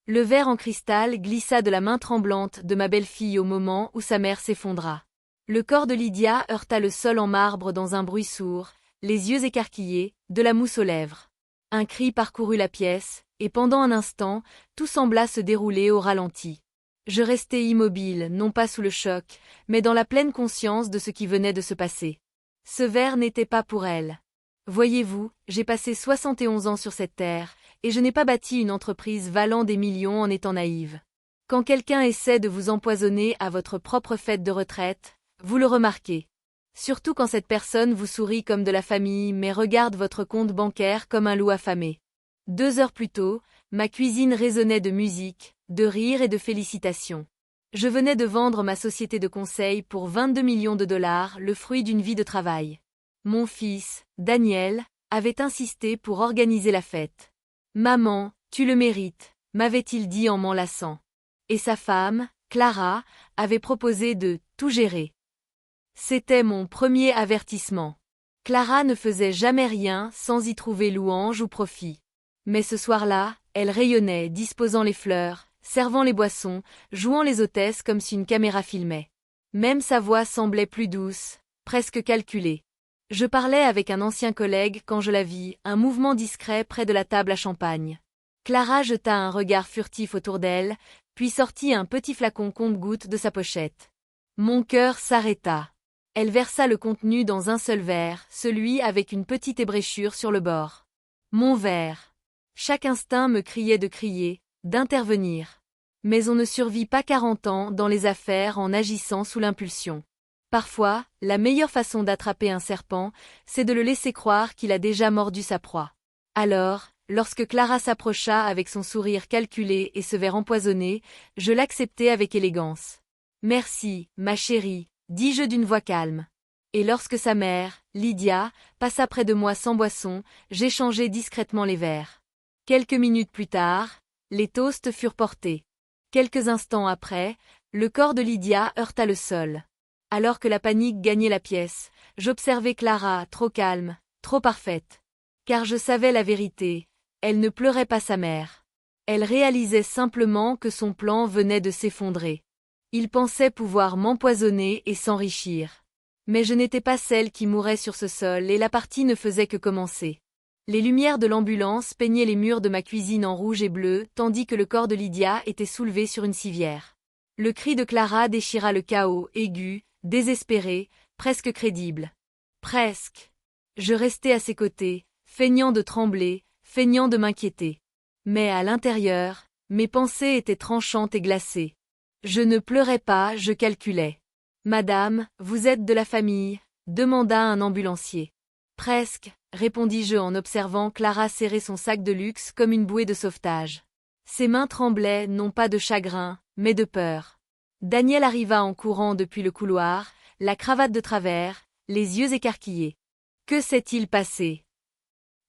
Le verre en cristal glissa de la main tremblante de ma belle-fille au moment où sa mère s'effondra. Le corps de Lydia heurta le sol en marbre dans un bruit sourd, les yeux écarquillés, de la mousse aux lèvres. Un cri parcourut la pièce, et pendant un instant, tout sembla se dérouler au ralenti. Je restai immobile, non pas sous le choc, mais dans la pleine conscience de ce qui venait de se passer. Ce verre n'était pas pour elle. Voyez-vous, j'ai passé 71 ans sur cette terre, et je n'ai pas bâti une entreprise valant des millions en étant naïve. Quand quelqu'un essaie de vous empoisonner à votre propre fête de retraite, vous le remarquez. Surtout quand cette personne vous sourit comme de la famille mais regarde votre compte bancaire comme un loup affamé. 2 heures plus tôt, ma cuisine résonnait de musique, de rires et de félicitations. Je venais de vendre ma société de conseil pour 22 millions de dollars, le fruit d'une vie de travail. Mon fils, Daniel, avait insisté pour organiser la fête. « Maman, tu le mérites », m'avait-il dit en m'enlaçant. Et sa femme, Clara, avait proposé de « tout gérer ». C'était mon premier avertissement. Clara ne faisait jamais rien sans y trouver louange ou profit. Mais ce soir-là, elle rayonnait, disposant les fleurs, servant les boissons, jouant les hôtesses comme si une caméra filmait. Même sa voix semblait plus douce, presque calculée. Je parlais avec un ancien collègue quand je la vis, un mouvement discret près de la table à champagne. Clara jeta un regard furtif autour d'elle, puis sortit un petit flacon compte-gouttes de sa pochette. Mon cœur s'arrêta. Elle versa le contenu dans un seul verre, celui avec une petite ébréchure sur le bord. Mon verre. Chaque instinct me criait de crier, d'intervenir. Mais on ne survit pas 40 ans dans les affaires en agissant sous l'impulsion. Parfois, la meilleure façon d'attraper un serpent, c'est de le laisser croire qu'il a déjà mordu sa proie. Alors, lorsque Clara s'approcha avec son sourire calculé et ce verre empoisonné, je l'acceptai avec élégance. « Merci, ma chérie », dis-je d'une voix calme. Et lorsque sa mère, Lydia, passa près de moi sans boisson, j'échangeai discrètement les verres. Quelques minutes plus tard, les toasts furent portés. Quelques instants après, le corps de Lydia heurta le sol. Alors que la panique gagnait la pièce, j'observais Clara, trop calme, trop parfaite. Car je savais la vérité, elle ne pleurait pas sa mère. Elle réalisait simplement que son plan venait de s'effondrer. Il pensait pouvoir m'empoisonner et s'enrichir. Mais je n'étais pas celle qui mourait sur ce sol et la partie ne faisait que commencer. Les lumières de l'ambulance peignaient les murs de ma cuisine en rouge et bleu, tandis que le corps de Lydia était soulevé sur une civière. Le cri de Clara déchira le chaos, aigu, désespéré, presque crédible. Presque. Je restais à ses côtés, feignant de trembler, feignant de m'inquiéter. Mais à l'intérieur, mes pensées étaient tranchantes et glacées. Je ne pleurais pas, je calculais. « Madame, vous êtes de la famille ?» demanda un ambulancier. « Presque », répondis-je en observant Clara serrer son sac de luxe comme une bouée de sauvetage. Ses mains tremblaient non pas de chagrin, mais de peur. Daniel arriva en courant depuis le couloir, la cravate de travers, les yeux écarquillés. Que s'est-il passé?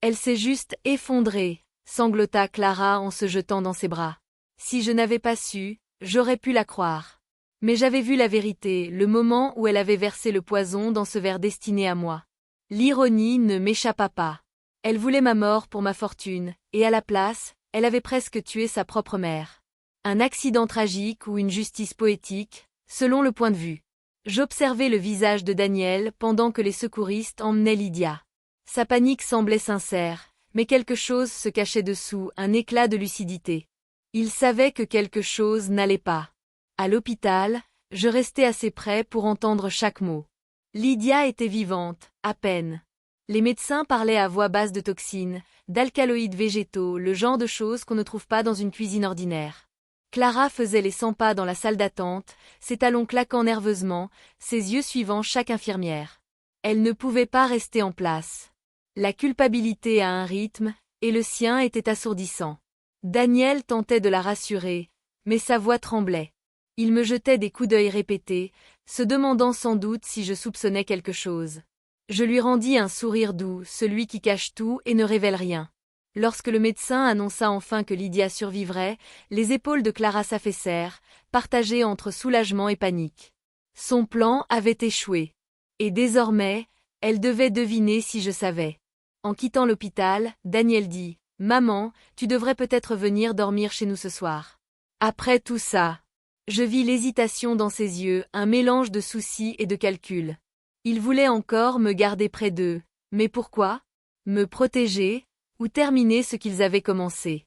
Elle s'est juste effondrée, sanglota Clara en se jetant dans ses bras. Si je n'avais pas su, j'aurais pu la croire. Mais j'avais vu la vérité, le moment où elle avait versé le poison dans ce verre destiné à moi. L'ironie ne m'échappa pas. Elle voulait ma mort pour ma fortune, et à la place, elle avait presque tué sa propre mère. Un accident tragique ou une justice poétique, selon le point de vue. J'observais le visage de Daniel pendant que les secouristes emmenaient Lydia. Sa panique semblait sincère, mais quelque chose se cachait dessous, un éclat de lucidité. Il savait que quelque chose n'allait pas. À l'hôpital, je restais assez près pour entendre chaque mot. Lydia était vivante, à peine. Les médecins parlaient à voix basse de toxines, d'alcaloïdes végétaux, le genre de choses qu'on ne trouve pas dans une cuisine ordinaire. Clara faisait les 100 pas dans la salle d'attente, ses talons claquant nerveusement, ses yeux suivant chaque infirmière. Elle ne pouvait pas rester en place. La culpabilité a un rythme, et le sien était assourdissant. Daniel tentait de la rassurer, mais sa voix tremblait. Il me jetait des coups d'œil répétés, se demandant sans doute si je soupçonnais quelque chose. Je lui rendis un sourire doux, celui qui cache tout et ne révèle rien. Lorsque le médecin annonça enfin que Lydia survivrait, les épaules de Clara s'affaissèrent, partagées entre soulagement et panique. Son plan avait échoué. Et désormais, elle devait deviner si je savais. En quittant l'hôpital, Daniel dit « Maman, tu devrais peut-être venir dormir chez nous ce soir. Après tout ça. Je vis l'hésitation dans ses yeux, un mélange de soucis et de calculs. Il voulait encore me garder près d'eux. Mais pourquoi? Me protéger? Ou terminer ce qu'ils avaient commencé?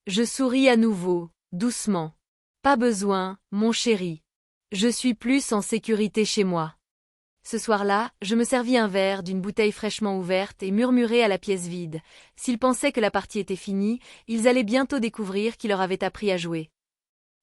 Je souris à nouveau, doucement. Pas besoin, mon chéri. Je suis plus en sécurité chez moi. Ce soir-là, je me servis un verre d'une bouteille fraîchement ouverte et murmurai à la pièce vide. S'ils pensaient que la partie était finie, ils allaient bientôt découvrir qui leur avait appris à jouer.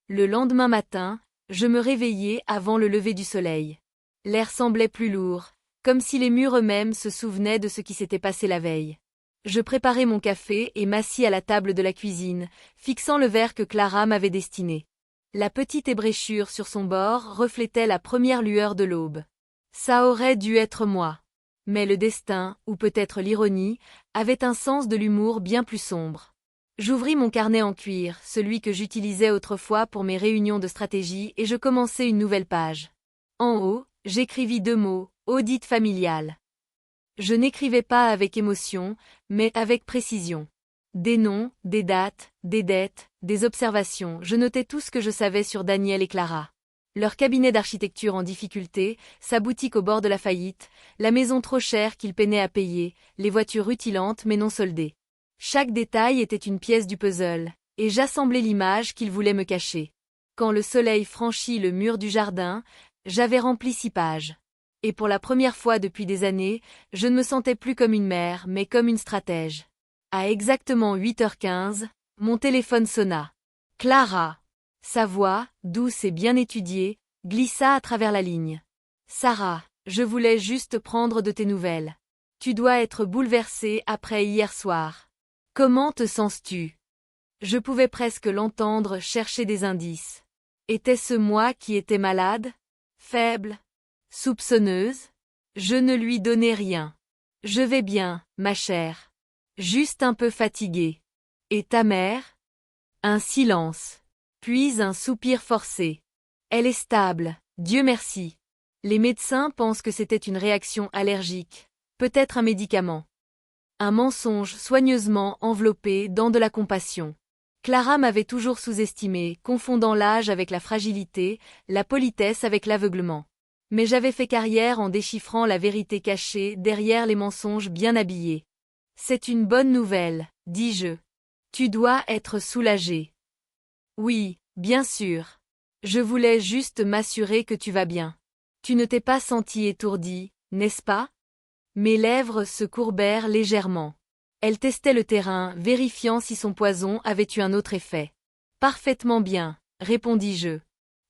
Le lendemain matin, je me réveillai avant le lever du soleil. L'air semblait plus lourd, comme si les murs eux-mêmes se souvenaient de ce qui s'était passé la veille. Je préparai mon café et m'assis à la table de la cuisine, fixant le verre que Clara m'avait destiné. La petite ébréchure sur son bord reflétait la première lueur de l'aube. Ça aurait dû être moi. Mais le destin, ou peut-être l'ironie, avait un sens de l'humour bien plus sombre. J'ouvris mon carnet en cuir, celui que j'utilisais autrefois pour mes réunions de stratégie, et je commençai une nouvelle page. En haut, j'écrivis 2 mots, audit familial. Je n'écrivais pas avec émotion, mais avec précision. Des noms, des dates, des dettes, des observations, je notais tout ce que je savais sur Daniel et Clara. Leur cabinet d'architecture en difficulté, sa boutique au bord de la faillite, la maison trop chère qu'ils peinaient à payer, les voitures rutilantes mais non soldées. Chaque détail était une pièce du puzzle, et j'assemblais l'image qu'ils voulaient me cacher. Quand le soleil franchit le mur du jardin, j'avais rempli 6 pages. Et pour la première fois depuis des années, je ne me sentais plus comme une mère, mais comme une stratège. À exactement 8h15, mon téléphone sonna. Clara. Sa voix, douce et bien étudiée, glissa à travers la ligne. Sarah, je voulais juste prendre de tes nouvelles. Tu dois être bouleversée après hier soir. Comment te sens-tu? Je pouvais presque l'entendre chercher des indices. Était-ce moi qui étais malade? Faible? Soupçonneuse? Je ne lui donnais rien. Je vais bien, ma chère. Juste un peu fatiguée. Et ta mère? Un silence. Puis un soupir forcé. Elle est stable, Dieu merci. Les médecins pensent que c'était une réaction allergique, peut-être un médicament. Un mensonge soigneusement enveloppé dans de la compassion. Clara m'avait toujours sous-estimé, confondant l'âge avec la fragilité, la politesse avec l'aveuglement. Mais j'avais fait carrière en déchiffrant la vérité cachée derrière les mensonges bien habillés. C'est une bonne nouvelle, dis-je. Tu dois être soulagée. Oui, bien sûr. Je voulais juste m'assurer que tu vas bien. Tu ne t'es pas senti étourdie, n'est-ce pas? Mes lèvres se courbèrent légèrement. Elle testait le terrain, vérifiant si son poison avait eu un autre effet. Parfaitement bien, répondis-je.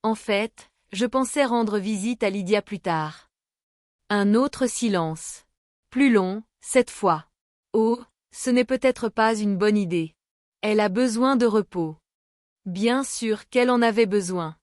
En fait, je pensais rendre visite à Lydia plus tard. Un autre silence. Plus long, cette fois. Oh, ce n'est peut-être pas une bonne idée. Elle a besoin de repos. Bien sûr qu'elle en avait besoin.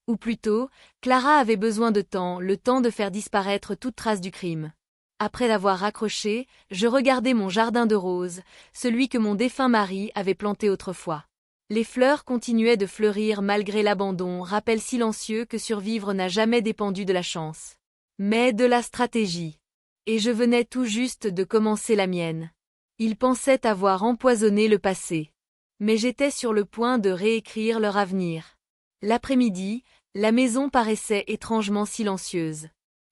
Ou plutôt, Clara avait besoin de temps, le temps de faire disparaître toute trace du crime. Après l'avoir raccroché, je regardais mon jardin de roses, celui que mon défunt mari avait planté autrefois. Les fleurs continuaient de fleurir malgré l'abandon, rappel silencieux que survivre n'a jamais dépendu de la chance, mais de la stratégie. Et je venais tout juste de commencer la mienne. Ils pensaient avoir empoisonné le passé. Mais j'étais sur le point de réécrire leur avenir. L'après-midi, la maison paraissait étrangement silencieuse.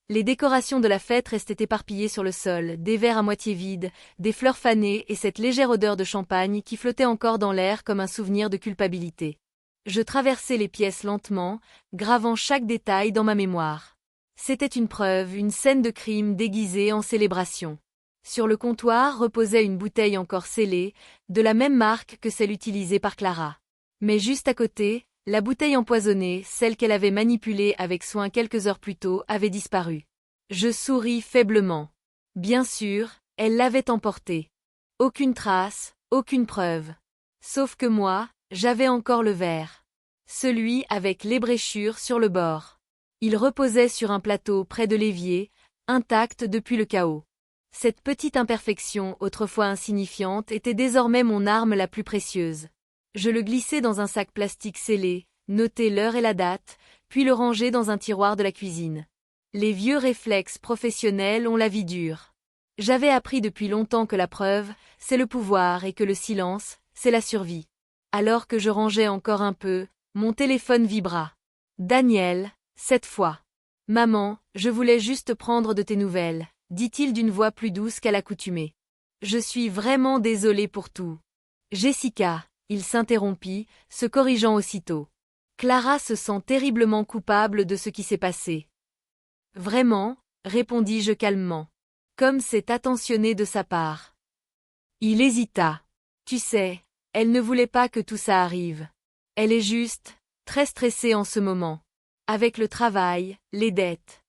Les décorations de la fête restaient éparpillées sur le sol, des verres à moitié vides, des fleurs fanées et cette légère odeur de champagne qui flottait encore dans l'air comme un souvenir de culpabilité. Je traversais les pièces lentement, gravant chaque détail dans ma mémoire. C'était une preuve, une scène de crime déguisée en célébration. Sur le comptoir reposait une bouteille encore scellée, de la même marque que celle utilisée par Clara. Mais juste à côté, la bouteille empoisonnée, celle qu'elle avait manipulée avec soin quelques heures plus tôt, avait disparu. Je souris faiblement. Bien sûr, elle l'avait emportée. Aucune trace, aucune preuve. Sauf que moi, j'avais encore le verre. Celui avec l'ébréchure sur le bord. Il reposait sur un plateau près de l'évier, intact depuis le chaos. Cette petite imperfection, autrefois insignifiante, était désormais mon arme la plus précieuse. Je le glissai dans un sac plastique scellé, notai l'heure et la date, puis le rangeai dans un tiroir de la cuisine. Les vieux réflexes professionnels ont la vie dure. J'avais appris depuis longtemps que la preuve, c'est le pouvoir et que le silence, c'est la survie. Alors que je rangeais encore un peu, mon téléphone vibra. Daniel, cette fois. Maman, je voulais juste prendre de tes nouvelles, dit-il d'une voix plus douce qu'à l'accoutumée. Je suis vraiment désolé pour tout. Jessica, il s'interrompit, se corrigeant aussitôt. Clara se sent terriblement coupable de ce qui s'est passé. Vraiment, répondis-je calmement. Comme c'est attentionné de sa part. Il hésita. Tu sais, elle ne voulait pas que tout ça arrive. Elle est juste, très stressée en ce moment. Avec le travail, les dettes.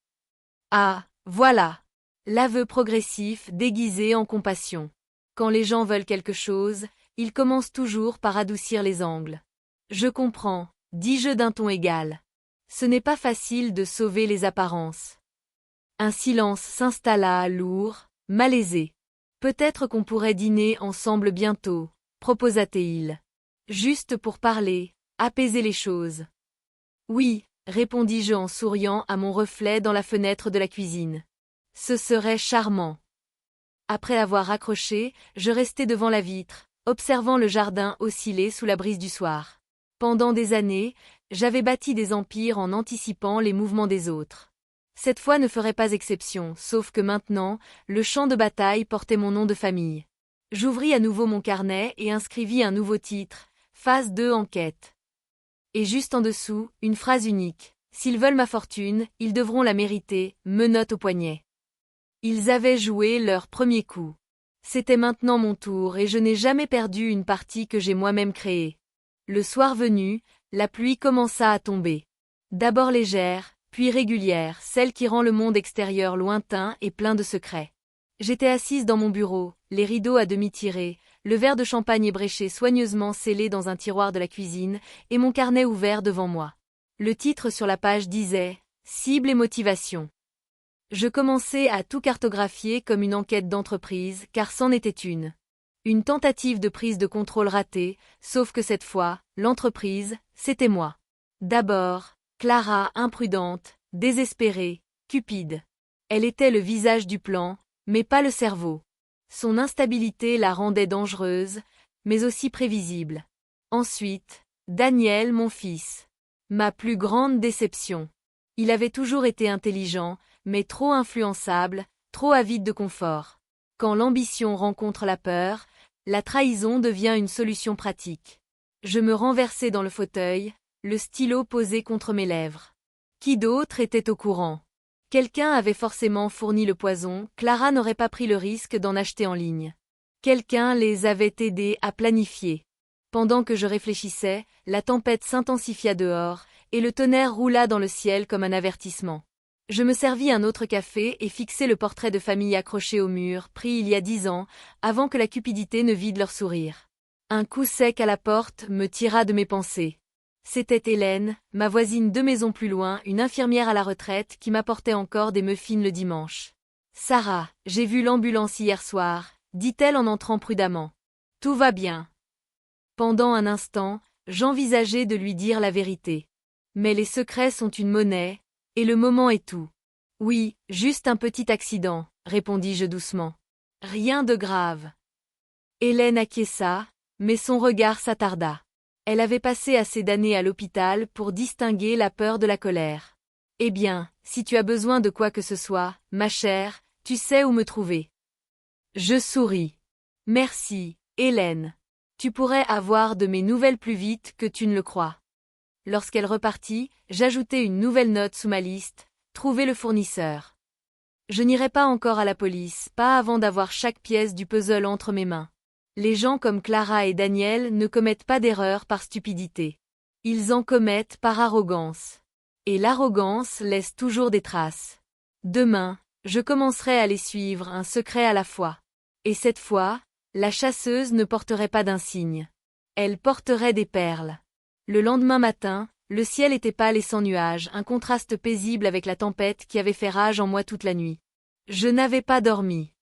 Ah, voilà. L'aveu progressif déguisé en compassion. Quand les gens veulent quelque chose, ils commencent toujours par adoucir les angles. Je comprends, dis-je d'un ton égal. Ce n'est pas facile de sauver les apparences. Un silence s'installa lourd, malaisé. Peut-être qu'on pourrait dîner ensemble bientôt, proposa-t-il. Juste pour parler, apaiser les choses. Oui, répondis-je en souriant à mon reflet dans la fenêtre de la cuisine. Ce serait charmant. Après avoir raccroché, je restai devant la vitre, observant le jardin osciller sous la brise du soir. Pendant des années, j'avais bâti des empires en anticipant les mouvements des autres. Cette fois ne ferait pas exception, sauf que maintenant, le champ de bataille portait mon nom de famille. J'ouvris à nouveau mon carnet et inscrivis un nouveau titre, Phase 2 enquête. Et juste en dessous, une phrase unique. S'ils veulent ma fortune, ils devront la mériter, menottes au poignet. Ils avaient joué leur premier coup. C'était maintenant mon tour et je n'ai jamais perdu une partie que j'ai moi-même créée. Le soir venu, la pluie commença à tomber. D'abord légère, puis régulière, celle qui rend le monde extérieur lointain et plein de secrets. J'étais assise dans mon bureau, les rideaux à demi tirés, le verre de champagne ébréché soigneusement scellé dans un tiroir de la cuisine, et mon carnet ouvert devant moi. Le titre sur la page disait « Cible et motivation ». Je commençais à tout cartographier comme une enquête d'entreprise, car c'en était une. Une tentative de prise de contrôle ratée, sauf que cette fois, l'entreprise, c'était moi. D'abord, Clara imprudente, désespérée, cupide. Elle était le visage du plan, mais pas le cerveau. Son instabilité la rendait dangereuse, mais aussi prévisible. Ensuite, Daniel, mon fils. Ma plus grande déception. Il avait toujours été intelligent, mais trop influençable, trop avide de confort. Quand l'ambition rencontre la peur, la trahison devient une solution pratique. Je me renversai dans le fauteuil, le stylo posé contre mes lèvres. Qui d'autre était au courant? Quelqu'un avait forcément fourni le poison, Clara n'aurait pas pris le risque d'en acheter en ligne. Quelqu'un les avait aidés à planifier. Pendant que je réfléchissais, la tempête s'intensifia dehors, et le tonnerre roula dans le ciel comme un avertissement. Je me servis un autre café et fixai le portrait de famille accroché au mur, pris il y a 10 ans, avant que la cupidité ne vide leur sourire. Un coup sec à la porte me tira de mes pensées. C'était Hélène, ma voisine 2 maisons plus loin, une infirmière à la retraite qui m'apportait encore des muffins le dimanche. « Sarah, j'ai vu l'ambulance hier soir », dit-elle en entrant prudemment. « Tout va bien. » Pendant un instant, j'envisageais de lui dire la vérité. Mais les secrets sont une monnaie, et le moment est tout. « Oui, juste un petit accident », répondis-je doucement. « Rien de grave. » Hélène acquiesça, mais son regard s'attarda. Elle avait passé assez d'années à l'hôpital pour distinguer la peur de la colère. « Eh bien, si tu as besoin de quoi que ce soit, ma chère, tu sais où me trouver. » Je souris. « Merci, Hélène. Tu pourrais avoir de mes nouvelles plus vite que tu ne le crois. » Lorsqu'elle repartit, j'ajoutai une nouvelle note sous ma liste, « Trouver le fournisseur. » Je n'irai pas encore à la police, pas avant d'avoir chaque pièce du puzzle entre mes mains. Les gens comme Clara et Daniel ne commettent pas d'erreurs par stupidité. Ils en commettent par arrogance. Et l'arrogance laisse toujours des traces. Demain, je commencerai à les suivre un secret à la fois. Et cette fois, la chasseuse ne porterait pas d'insigne. Elle porterait des perles. Le lendemain matin, le ciel était pâle et sans nuages, un contraste paisible avec la tempête qui avait fait rage en moi toute la nuit. Je n'avais pas dormi.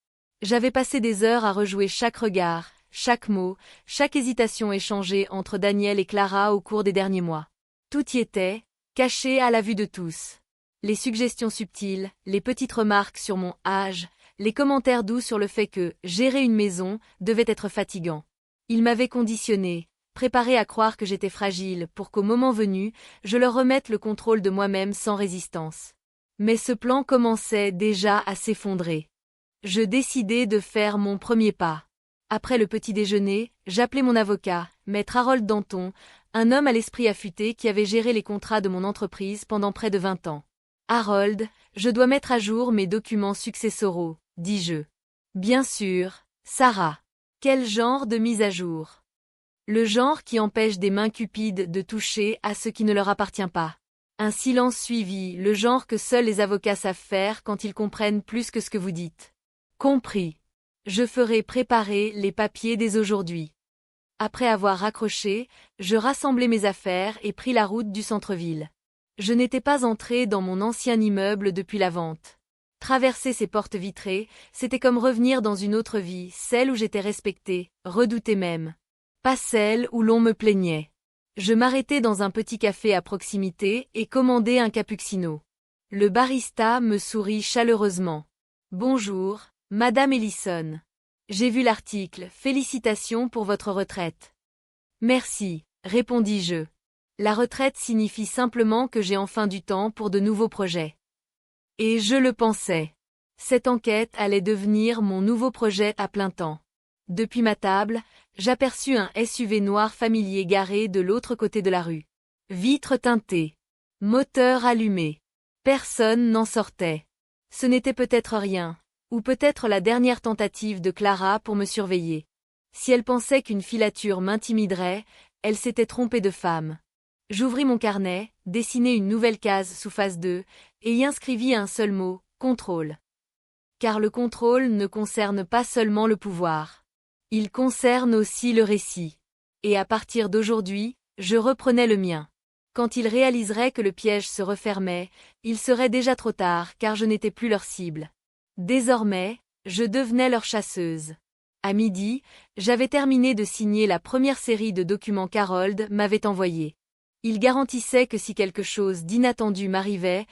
J'avais passé des heures à rejouer chaque regard, chaque mot, chaque hésitation échangée entre Daniel et Clara au cours des derniers mois. Tout y était, caché à la vue de tous. Les suggestions subtiles, les petites remarques sur mon âge, les commentaires doux sur le fait que gérer une maison devait être fatigant. Ils m'avaient conditionné, préparé à croire que j'étais fragile pour qu'au moment venu, je leur remette le contrôle de moi-même sans résistance. Mais ce plan commençait déjà à s'effondrer. Je décidai de faire mon premier pas. Après le petit déjeuner, j'appelai mon avocat, maître Harold Danton, un homme à l'esprit affûté qui avait géré les contrats de mon entreprise pendant près de 20 ans. « Harold, je dois mettre à jour mes documents successoraux, dis-je. »« Bien sûr, Sarah. Quel genre de mise à jour ?»« Le genre qui empêche des mains cupides de toucher à ce qui ne leur appartient pas. » Un silence suivit, le genre que seuls les avocats savent faire quand ils comprennent plus que ce que vous dites. « Compris. Je ferai préparer les papiers dès aujourd'hui. » Après avoir raccroché, je rassemblai mes affaires et pris la route du centre-ville. Je n'étais pas entré dans mon ancien immeuble depuis la vente. Traverser ces portes vitrées, c'était comme revenir dans une autre vie, celle où j'étais respecté, redouté même. Pas celle où l'on me plaignait. Je m'arrêtai dans un petit café à proximité et commandai un cappuccino. Le barista me sourit chaleureusement. « Bonjour, Madame Ellison. J'ai vu l'article, félicitations pour votre retraite. »« Merci, répondis-je. La retraite signifie simplement que j'ai enfin du temps pour de nouveaux projets. » Et je le pensais. Cette enquête allait devenir mon nouveau projet à plein temps. Depuis ma table, j'aperçus un SUV noir familier garé de l'autre côté de la rue. Vitres teintées. Moteur allumé. Personne n'en sortait. Ce n'était peut-être rien, ou peut-être la dernière tentative de Clara pour me surveiller. Si elle pensait qu'une filature m'intimiderait, elle s'était trompée de femme. J'ouvris mon carnet, dessinai une nouvelle case sous phase 2, et y inscrivis un seul mot, contrôle. Car le contrôle ne concerne pas seulement le pouvoir. Il concerne aussi le récit. Et à partir d'aujourd'hui, je reprenais le mien. Quand ils réaliseraient que le piège se refermait, il serait déjà trop tard car je n'étais plus leur cible. Désormais, je devenais leur chasseuse. À midi, j'avais terminé de signer la première série de documents qu'Harold m'avait envoyés. Il garantissait que si quelque chose d'inattendu m'arrivait,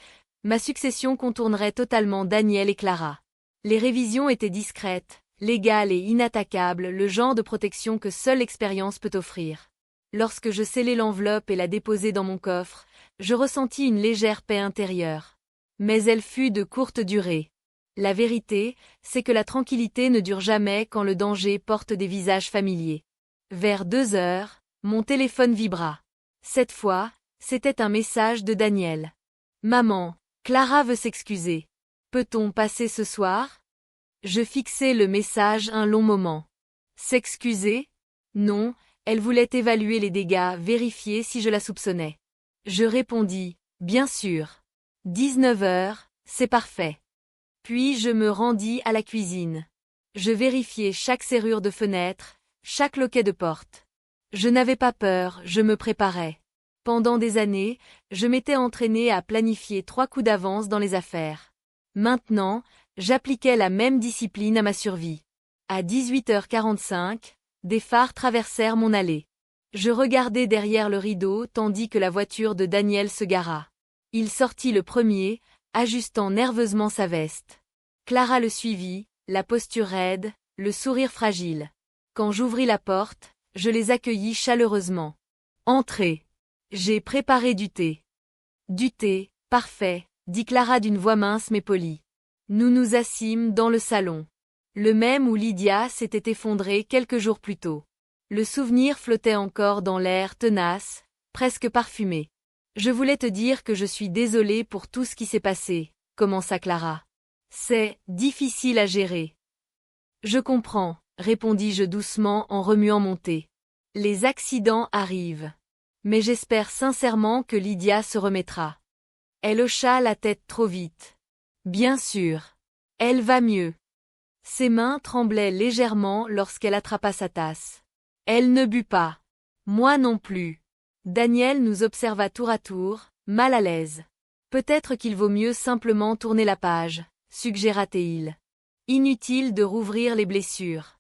ma succession contournerait totalement Daniel et Clara. Les révisions étaient discrètes, légales et inattaquables, le genre de protection que seule l'expérience peut offrir. Lorsque je scellai l'enveloppe et la déposai dans mon coffre, je ressentis une légère paix intérieure. Mais elle fut de courte durée. La vérité, c'est que la tranquillité ne dure jamais quand le danger porte des visages familiers. Vers 2 heures, mon téléphone vibra. Cette fois, c'était un message de Daniel. « Maman, Clara veut s'excuser. Peut-on passer ce soir ?» Je fixai le message un long moment. S'excuser? Non, elle voulait évaluer les dégâts, vérifier si je la soupçonnais. Je répondis, bien sûr. 19 heures, c'est parfait. Puis je me rendis à la cuisine. Je vérifiai chaque serrure de fenêtre, chaque loquet de porte. Je n'avais pas peur, je me préparais. Pendant des années, je m'étais entraîné à planifier 3 coups d'avance dans les affaires. Maintenant, j'appliquais la même discipline à ma survie. À 18h45, des phares traversèrent mon allée. Je regardai derrière le rideau tandis que la voiture de Daniel se gara. Il sortit le premier, ajustant nerveusement sa veste. Clara le suivit, la posture raide, le sourire fragile. Quand j'ouvris la porte, je les accueillis chaleureusement. « Entrez. J'ai préparé du thé. »« Du thé, parfait, » dit Clara d'une voix mince mais polie. Nous nous assîmes dans le salon. Le même où Lydia s'était effondrée quelques jours plus tôt. Le souvenir flottait encore dans l'air tenace, presque parfumé. « Je voulais te dire que je suis désolée pour tout ce qui s'est passé, » commença Clara. « C'est difficile à gérer. »« Je comprends, » répondis-je doucement en remuant mon thé. « Les accidents arrivent. Mais j'espère sincèrement que Lydia se remettra. » Elle hocha la tête trop vite. « Bien sûr. Elle va mieux. » Ses mains tremblaient légèrement lorsqu'elle attrapa sa tasse. Elle ne but pas. Moi non plus. Daniel nous observa tour à tour, mal à l'aise. Peut-être qu'il vaut mieux simplement tourner la page, suggéra-t-il. Inutile de rouvrir les blessures.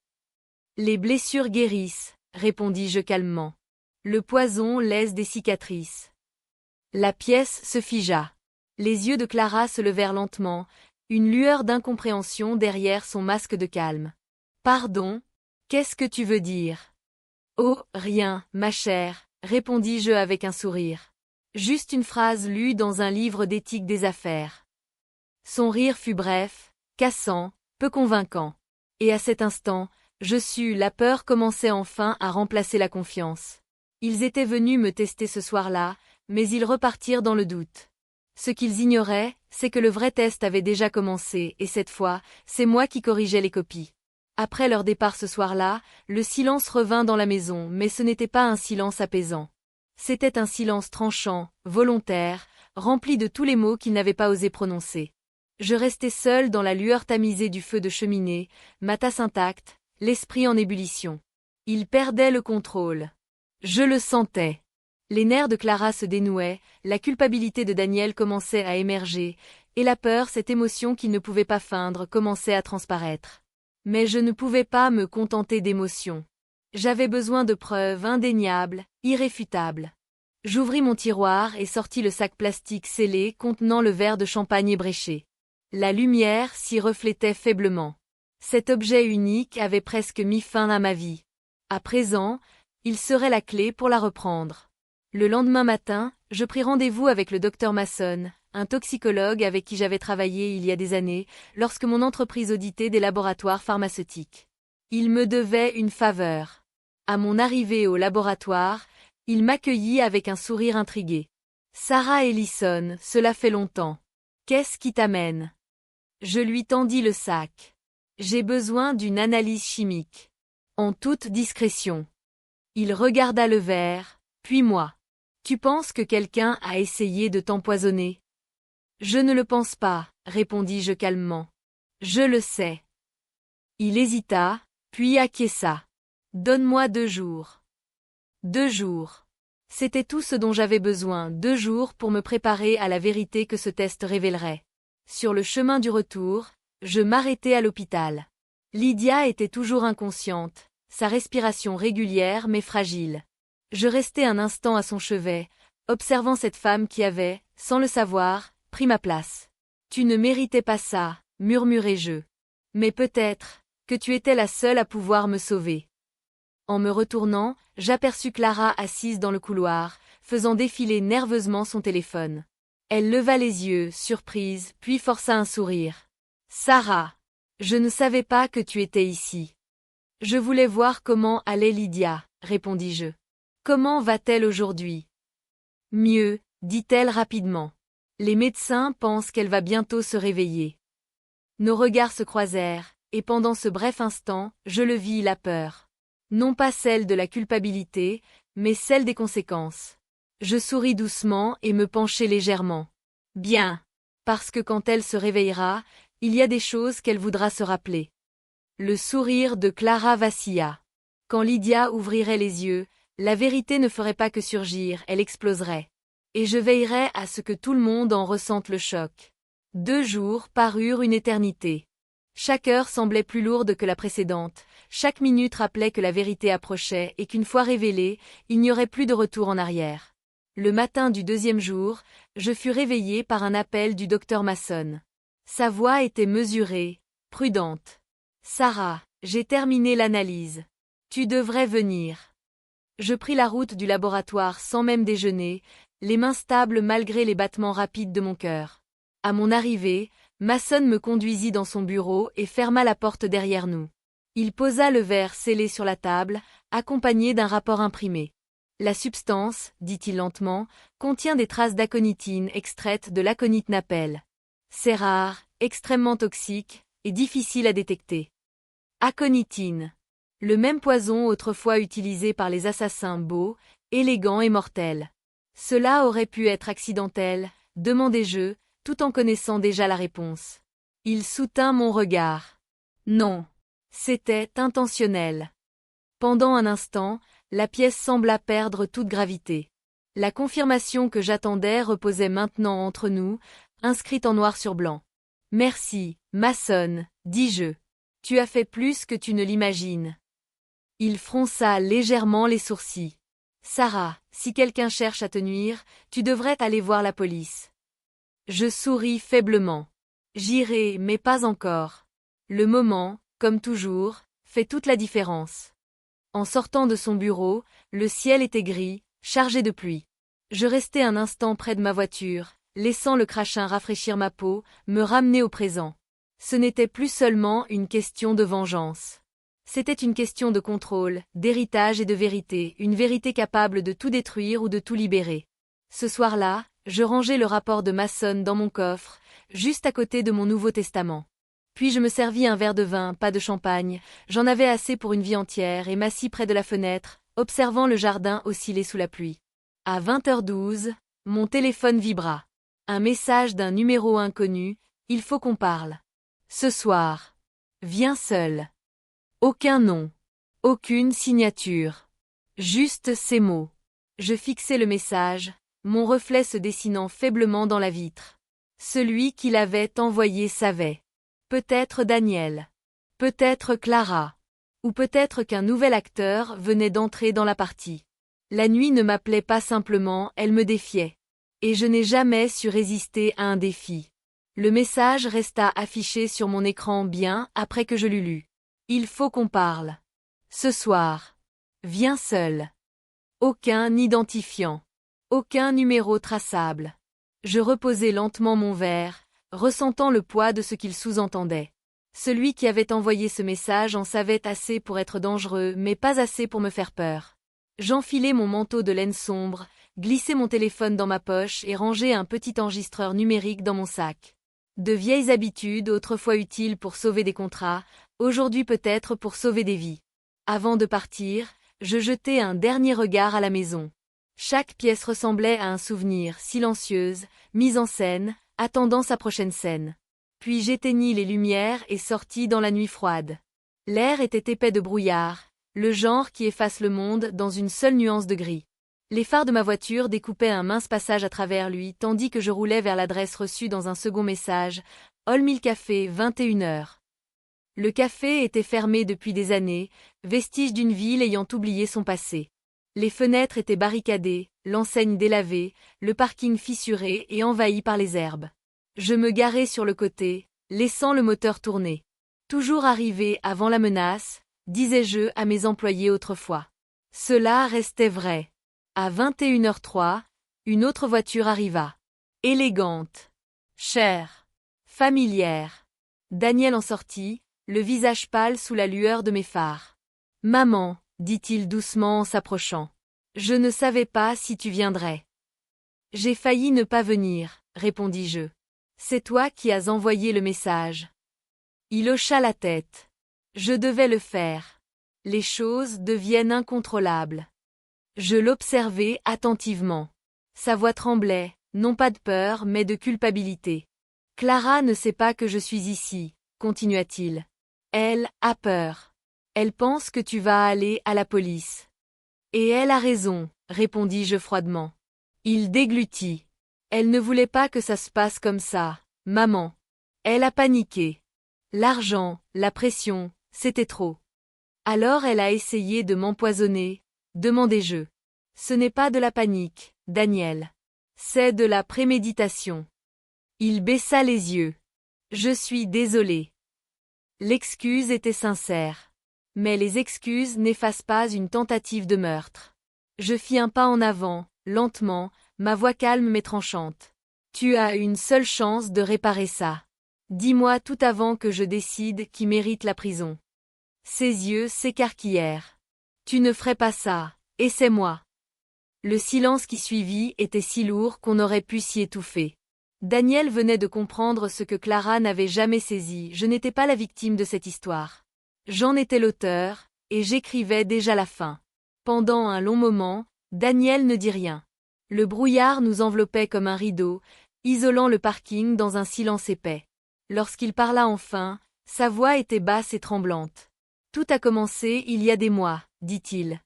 Les blessures guérissent, répondis-je calmement. Le poison laisse des cicatrices. La pièce se figea. Les yeux de Clara se levèrent lentement, une lueur d'incompréhension derrière son masque de calme. Pardon? Qu'est-ce que tu veux dire? Oh, rien, ma chère, répondis-je avec un sourire. Juste une phrase lue dans un livre d'éthique des affaires. Son rire fut bref, cassant, peu convaincant. Et à cet instant, je sus, la peur commençait enfin à remplacer la confiance. Ils étaient venus me tester ce soir-là, mais ils repartirent dans le doute. Ce qu'ils ignoraient, c'est que le vrai test avait déjà commencé, et cette fois, c'est moi qui corrigeais les copies. Après leur départ ce soir-là, le silence revint dans la maison, mais ce n'était pas un silence apaisant. C'était un silence tranchant, volontaire, rempli de tous les mots qu'ils n'avaient pas osé prononcer. Je restais seul dans la lueur tamisée du feu de cheminée, ma tasse intacte, l'esprit en ébullition. Il perdait le contrôle. Je le sentais. Les nerfs de Clara se dénouaient, la culpabilité de Daniel commençait à émerger, et la peur, cette émotion qu'il ne pouvait pas feindre, commençait à transparaître. Mais je ne pouvais pas me contenter d'émotions. J'avais besoin de preuves indéniables, irréfutables. J'ouvris mon tiroir et sortis le sac plastique scellé contenant le verre de champagne ébréché. La lumière s'y reflétait faiblement. Cet objet unique avait presque mis fin à ma vie. À présent, il serait la clé pour la reprendre. Le lendemain matin, je pris rendez-vous avec le docteur Mason, un toxicologue avec qui j'avais travaillé il y a des années, lorsque mon entreprise auditait des laboratoires pharmaceutiques. Il me devait une faveur. À mon arrivée au laboratoire, il m'accueillit avec un sourire intrigué. « Sarah Ellison, cela fait longtemps. Qu'est-ce qui t'amène ?» Je lui tendis le sac. « J'ai besoin d'une analyse chimique. » En toute discrétion. Il regarda le verre, puis moi. « Tu penses que quelqu'un a essayé de t'empoisonner ?» « Je ne le pense pas, » répondis-je calmement. « Je le sais. » Il hésita, puis acquiesça. « Donne-moi 2 jours. » 2 jours. C'était tout ce dont j'avais besoin, 2 jours pour me préparer à la vérité que ce test révélerait. Sur le chemin du retour, je m'arrêtai à l'hôpital. Lydia était toujours inconsciente, sa respiration régulière mais fragile. Je restai un instant à son chevet, observant cette femme qui avait, sans le savoir, pris ma place. « Tu ne méritais pas ça, » murmurai-je. « Mais peut-être que tu étais la seule à pouvoir me sauver. » En me retournant, j'aperçus Clara assise dans le couloir, faisant défiler nerveusement son téléphone. Elle leva les yeux, surprise, puis força un sourire. « Sarah, je ne savais pas que tu étais ici. »« Je voulais voir comment allait Lydia, » répondis-je. « Comment va-t-elle aujourd'hui ?»« Mieux, » dit-elle rapidement. « Les médecins pensent qu'elle va bientôt se réveiller. » Nos regards se croisèrent, et pendant ce bref instant, je le vis, la peur. Non pas celle de la culpabilité, mais celle des conséquences. Je souris doucement et me penchai légèrement. Bien. Parce que quand elle se réveillera, il y a des choses qu'elle voudra se rappeler. Le sourire de Clara vacilla. Quand Lydia ouvrirait les yeux, la vérité ne ferait pas que surgir, elle exploserait. Et je veillerais à ce que tout le monde en ressente le choc. 2 jours parurent une éternité. Chaque heure semblait plus lourde que la précédente, chaque minute rappelait que la vérité approchait et qu'une fois révélée, il n'y aurait plus de retour en arrière. Le matin du 2e jour, je fus réveillé par un appel du docteur Mason. Sa voix était mesurée, prudente. « Sarah, j'ai terminé l'analyse. Tu devrais venir. » Je pris la route du laboratoire sans même déjeuner, les mains stables malgré les battements rapides de mon cœur. À mon arrivée, Mason me conduisit dans son bureau et ferma la porte derrière nous. Il posa le verre scellé sur la table, accompagné d'un rapport imprimé. « La substance, dit-il lentement, contient des traces d'aconitine extraites de l'aconite napelle. C'est rare, extrêmement toxique, et difficile à détecter. Aconitine. Le même poison autrefois utilisé par les assassins beaux, élégants et mortels. Cela aurait pu être accidentel, demandai-je, tout en connaissant déjà la réponse. Il soutint mon regard. Non. C'était intentionnel. Pendant un instant, la pièce sembla perdre toute gravité. La confirmation que j'attendais reposait maintenant entre nous, inscrite en noir sur blanc. Merci, Mason, dis-je. Tu as fait plus que tu ne l'imagines. Il fronça légèrement les sourcils. Sarah, si quelqu'un cherche à te nuire, tu devrais aller voir la police. Je souris faiblement. J'irai, mais pas encore. Le moment, comme toujours, fait toute la différence. En sortant de son bureau, le ciel était gris, chargé de pluie. Je restai un instant près de ma voiture, laissant le crachin rafraîchir ma peau, me ramener au présent. Ce n'était plus seulement une question de vengeance. C'était une question de contrôle, d'héritage et de vérité, une vérité capable de tout détruire ou de tout libérer. Ce soir-là, je rangeai le rapport de Mason dans mon coffre, juste à côté de mon Nouveau Testament. Puis je me servis un verre de vin, pas de champagne, j'en avais assez pour une vie entière et m'assis près de la fenêtre, observant le jardin osciller sous la pluie. À 20h12, mon téléphone vibra. Un message d'un numéro inconnu, il faut qu'on parle. Ce soir. Viens seul. Aucun nom. Aucune signature. Juste ces mots. Je fixai le message, mon reflet se dessinant faiblement dans la vitre. Celui qui l'avait envoyé savait. Peut-être Daniel. Peut-être Clara. Ou peut-être qu'un nouvel acteur venait d'entrer dans la partie. La nuit ne m'appelait pas simplement, elle me défiait. Et je n'ai jamais su résister à un défi. Le message resta affiché sur mon écran bien après que je l'eus lu. Il faut qu'on parle. Ce soir. Viens seul. Aucun identifiant. Aucun numéro traçable. Je reposai lentement mon verre, ressentant le poids de ce qu'il sous-entendait. Celui qui avait envoyé ce message en savait assez pour être dangereux, mais pas assez pour me faire peur. J'enfilai mon manteau de laine sombre, glissai mon téléphone dans ma poche et rangeai un petit enregistreur numérique dans mon sac. De vieilles habitudes autrefois utiles pour sauver des contrats, aujourd'hui peut-être pour sauver des vies. Avant de partir, je jetai un dernier regard à la maison. Chaque pièce ressemblait à un souvenir, silencieuse, mise en scène, attendant sa prochaine scène. Puis j'éteignis les lumières et sortis dans la nuit froide. L'air était épais de brouillard, le genre qui efface le monde dans une seule nuance de gris. Les phares de ma voiture découpaient un mince passage à travers lui tandis que je roulais vers l'adresse reçue dans un second message, All Mill Café, 21h. Le café était fermé depuis des années, vestige d'une ville ayant oublié son passé. Les fenêtres étaient barricadées, l'enseigne délavée, le parking fissuré et envahi par les herbes. Je me garai sur le côté, laissant le moteur tourner. Toujours arrivé avant la menace, disais-je à mes employés autrefois. Cela restait vrai. À 21h03, une autre voiture arriva. Élégante. Chère. Familière. Daniel en sortit, le visage pâle sous la lueur de mes phares. « Maman, dit-il doucement en s'approchant. Je ne savais pas si tu viendrais. J'ai failli ne pas venir, répondis-je. C'est toi qui as envoyé le message. Il hocha la tête. Je devais le faire. Les choses deviennent incontrôlables. Je l'observai attentivement. Sa voix tremblait, non pas de peur mais de culpabilité. Clara ne sait pas que je suis ici, continua-t-il. Elle a peur. Elle pense que tu vas aller à la police. Et elle a raison, répondis-je froidement. Il déglutit. Elle ne voulait pas que ça se passe comme ça, maman. Elle a paniqué. L'argent, la pression, c'était trop. Alors elle a essayé de m'empoisonner, demandai-je. Ce n'est pas de la panique, Daniel. C'est de la préméditation. Il baissa les yeux. Je suis désolé. L'excuse était sincère. Mais les excuses n'effacent pas une tentative de meurtre. Je fis un pas en avant, lentement, ma voix calme mais tranchante. Tu as une seule chance de réparer ça. Dis-moi tout avant que je décide qui mérite la prison. Ses yeux s'écarquillèrent. Tu ne ferais pas ça, essaie-moi. Le silence qui suivit était si lourd qu'on aurait pu s'y étouffer. Daniel venait de comprendre ce que Clara n'avait jamais saisi, je n'étais pas la victime de cette histoire. J'en étais l'auteur, et j'écrivais déjà la fin. Pendant un long moment, Daniel ne dit rien. Le brouillard nous enveloppait comme un rideau, isolant le parking dans un silence épais. Lorsqu'il parla enfin, sa voix était basse et tremblante. Tout a commencé il y a des mois, dit-il.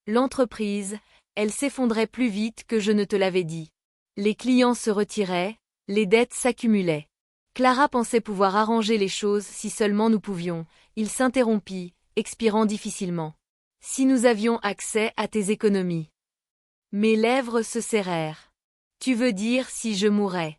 L'entreprise, elle s'effondrait plus vite que je ne te l'avais dit. Les clients se retiraient, les dettes s'accumulaient. Clara pensait pouvoir arranger les choses si seulement nous pouvions. Il s'interrompit, expirant difficilement. Si nous avions accès à tes économies. Mes lèvres se serrèrent. Tu veux dire si je mourais?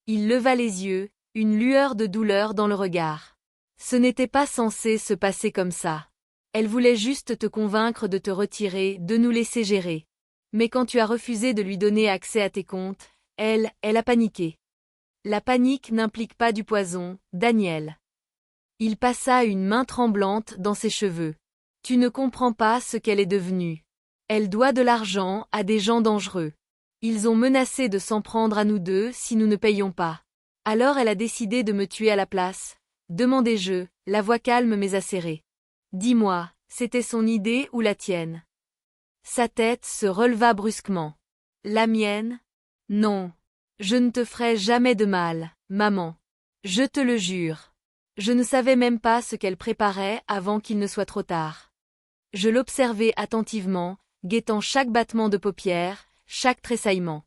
Il leva les yeux, une lueur de douleur dans le regard. Ce n'était pas censé se passer comme ça. Elle voulait juste te convaincre de te retirer, de nous laisser gérer. Mais quand tu as refusé de lui donner accès à tes comptes, elle a paniqué. La panique n'implique pas du poison, Daniel. Il passa une main tremblante dans ses cheveux. Tu ne comprends pas ce qu'elle est devenue. Elle doit de l'argent à des gens dangereux. Ils ont menacé de s'en prendre à nous deux si nous ne payions pas. Alors elle a décidé de me tuer à la place. Demandai-je, la voix calme mais acérée. Dis-moi, c'était son idée ou la tienne? Sa tête se releva brusquement. La mienne? Non. Je ne te ferai jamais de mal, maman. Je te le jure. Je ne savais même pas ce qu'elle préparait avant qu'il ne soit trop tard. Je l'observais attentivement, guettant chaque battement de paupières, chaque tressaillement.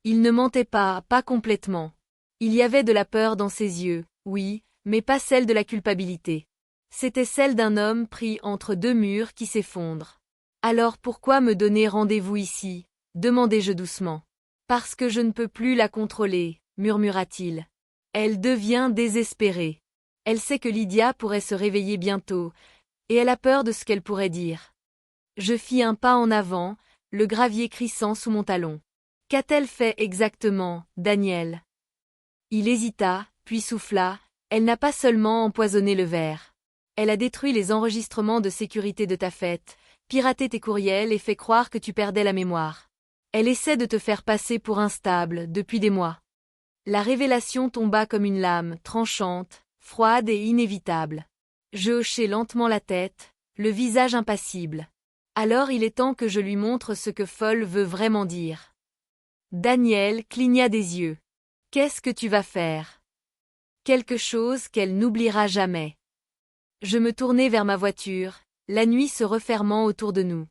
Il ne mentait pas, pas complètement. Il y avait de la peur dans ses yeux, oui, mais pas celle de la culpabilité. C'était celle d'un homme pris entre deux murs qui s'effondrent. Alors pourquoi me donner rendez-vous ici? Demandai-je doucement. Parce que je ne peux plus la contrôler, murmura-t-il. Elle devient désespérée. Elle sait que Lydia pourrait se réveiller bientôt, et elle a peur de ce qu'elle pourrait dire. Je fis un pas en avant, le gravier crissant sous mon talon. Qu'a-t-elle fait exactement, Daniel? Il hésita, puis souffla. Elle n'a pas seulement empoisonné le verre. Elle a détruit les enregistrements de sécurité de ta fête, piraté tes courriels et fait croire que tu perdais la mémoire. Elle essaie de te faire passer pour instable depuis des mois. La révélation tomba comme une lame, tranchante, froide et inévitable. Je hochai lentement la tête, le visage impassible. Alors il est temps que je lui montre ce que folle veut vraiment dire. Daniel cligna des yeux. Qu'est-ce que tu vas faire? Quelque chose qu'elle n'oubliera jamais. Je me tournai vers ma voiture, la nuit se refermant autour de nous.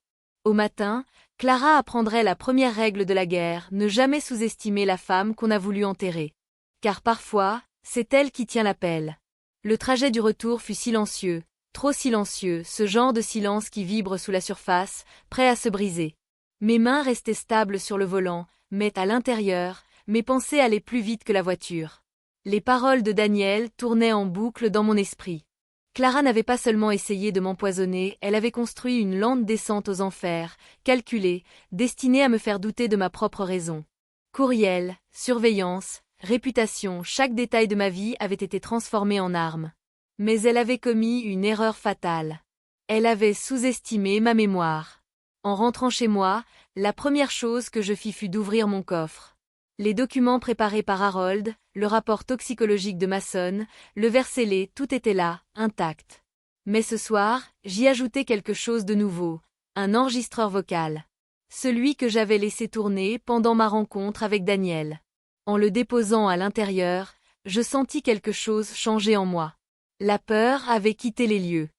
Au matin, Clara apprendrait la première règle de la guerre, ne jamais sous-estimer la femme qu'on a voulu enterrer. Car parfois, c'est elle qui tient l'appel. Le trajet du retour fut silencieux, trop silencieux, ce genre de silence qui vibre sous la surface, prêt à se briser. Mes mains restaient stables sur le volant, mais à l'intérieur, mes pensées allaient plus vite que la voiture. Les paroles de Daniel tournaient en boucle dans mon esprit. Clara n'avait pas seulement essayé de m'empoisonner, elle avait construit une lente descente aux enfers, calculée, destinée à me faire douter de ma propre raison. Courriel, surveillance, réputation, chaque détail de ma vie avait été transformé en arme. Mais elle avait commis une erreur fatale. Elle avait sous-estimé ma mémoire. En rentrant chez moi, la première chose que je fis fut d'ouvrir mon coffre. Les documents préparés par Harold, le rapport toxicologique de Mason, le verre scellé, tout était là, intact. Mais ce soir, j'y ajoutais quelque chose de nouveau, un enregistreur vocal. Celui que j'avais laissé tourner pendant ma rencontre avec Daniel. En le déposant à l'intérieur, je sentis quelque chose changer en moi. La peur avait quitté les lieux.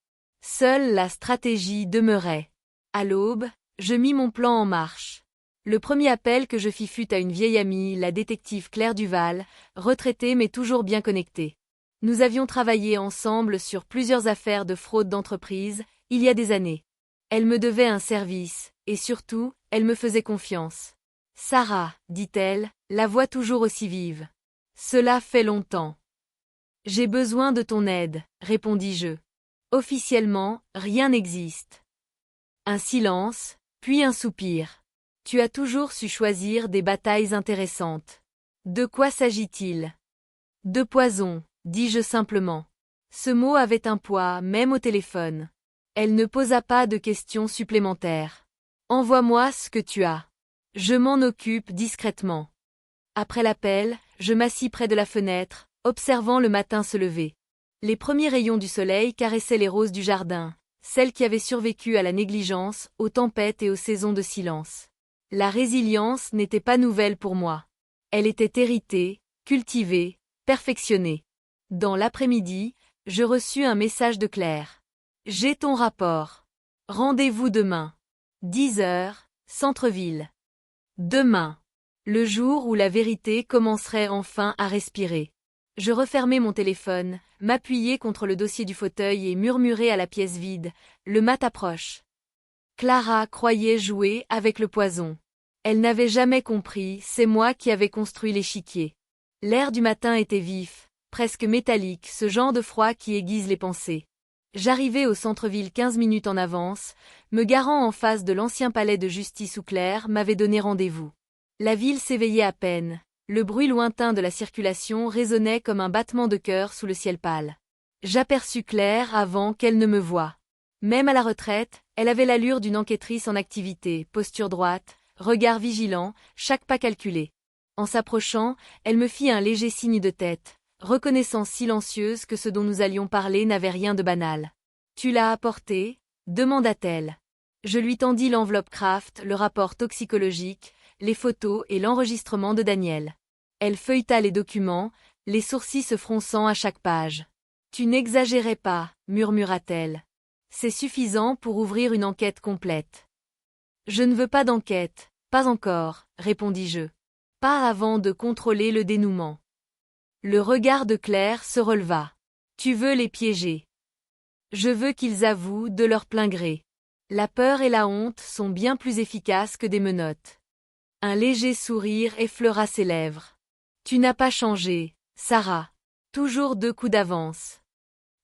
Seule la stratégie demeurait. À l'aube, je mis mon plan en marche. Le premier appel que je fis fut à une vieille amie, la détective Claire Duval, retraitée mais toujours bien connectée. Nous avions travaillé ensemble sur plusieurs affaires de fraude d'entreprise, il y a des années. Elle me devait un service, et surtout, elle me faisait confiance. « Sarah, dit-elle, la voix toujours aussi vive. Cela fait longtemps. J'ai besoin de ton aide, répondis-je. Officiellement, rien n'existe. Un silence, puis un soupir. Tu as toujours su choisir des batailles intéressantes. De quoi s'agit-il? De poison, dis-je simplement. Ce mot avait un poids, même au téléphone. Elle ne posa pas de questions supplémentaires. Envoie-moi ce que tu as. Je m'en occupe discrètement. Après l'appel, je m'assis près de la fenêtre, observant le matin se lever. Les premiers rayons du soleil caressaient les roses du jardin, celles qui avaient survécu à la négligence, aux tempêtes et aux saisons de silence. La résilience n'était pas nouvelle pour moi. Elle était héritée, cultivée, perfectionnée. Dans l'après-midi, je reçus un message de Claire. J'ai ton rapport. Rendez-vous demain. 10 heures, centre-ville. Demain. Le jour où la vérité commencerait enfin à respirer. Je refermai mon téléphone, m'appuyai contre le dossier du fauteuil et murmurai à la pièce vide. Le mat approche. Clara croyait jouer avec le poison. Elle n'avait jamais compris, c'est moi qui avais construit l'échiquier. L'air du matin était vif, presque métallique, ce genre de froid qui aiguise les pensées. J'arrivai au centre-ville 15 minutes en avance, me garant en face de l'ancien palais de justice où Claire m'avait donné rendez-vous. La ville s'éveillait à peine, le bruit lointain de la circulation résonnait comme un battement de cœur sous le ciel pâle. J'aperçus Claire avant qu'elle ne me voie. Même à la retraite, elle avait l'allure d'une enquêtrice en activité, posture droite, regard vigilant, chaque pas calculé. En s'approchant, elle me fit un léger signe de tête, reconnaissance silencieuse que ce dont nous allions parler n'avait rien de banal. « Tu l'as apporté ?» demanda-t-elle. Je lui tendis l'enveloppe Kraft, le rapport toxicologique, les photos et l'enregistrement de Daniel. Elle feuilleta les documents, les sourcils se fronçant à chaque page. « Tu n'exagérais pas, murmura-t-elle. C'est suffisant pour ouvrir une enquête complète. » Je ne veux pas d'enquête, pas encore, répondis-je. Pas avant de contrôler le dénouement. Le regard de Claire se releva. Tu veux les piéger. Je veux qu'ils avouent de leur plein gré. La peur et la honte sont bien plus efficaces que des menottes. Un léger sourire effleura ses lèvres. Tu n'as pas changé, Sarah. Toujours 2 coups d'avance.